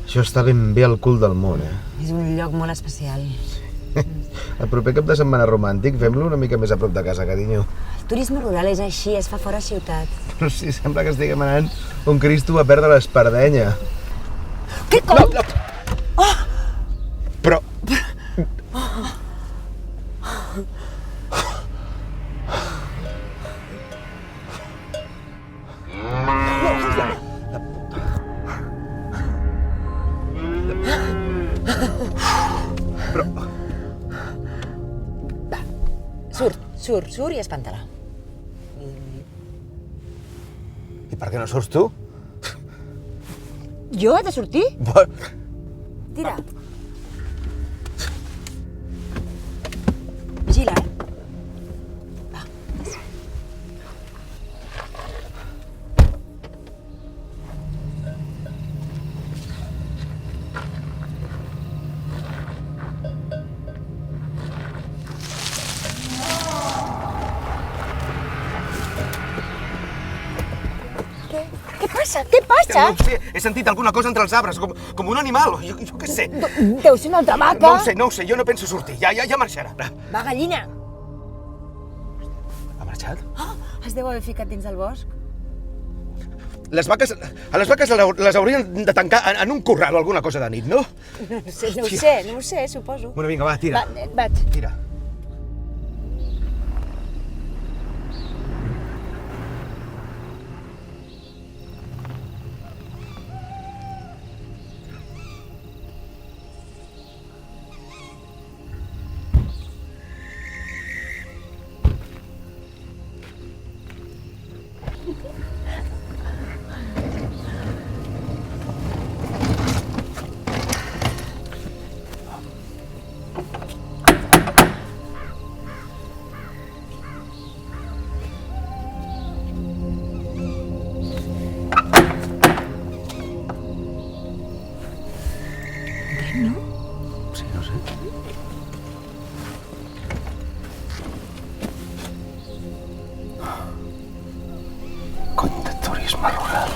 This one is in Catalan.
Això està ben bé al cul del món, És un lloc molt especial. El proper cap de setmana romàntic fem-lo una mica més a prop de casa, carinyo. El turisme rural és així, es fa fora ciutat. Però sí, sembla que estiguem anant on Cristo va perdre l'espardenya. Què, com? No, no. Però... Surt i espanta-la. I per què no surts tu? Jo he de sortir? Tira. Vigila, Va. Què passa? Què passa? No ho sé, he sentit alguna cosa entre els arbres, com un animal, jo què sé. Deu ser una altra vaca. No ho sé, jo no penso sortir, ja marxarà. Va, gallina. Ha marxat? Oh, es deu haver ficat dins del bosc. A les vaques les haurien de tancar en un corral o alguna cosa de nit, no? No ho sé, suposo. Bueno, vinga, va, tira. Vaig. Tira. Sí, no sé. Cony de turisme rural.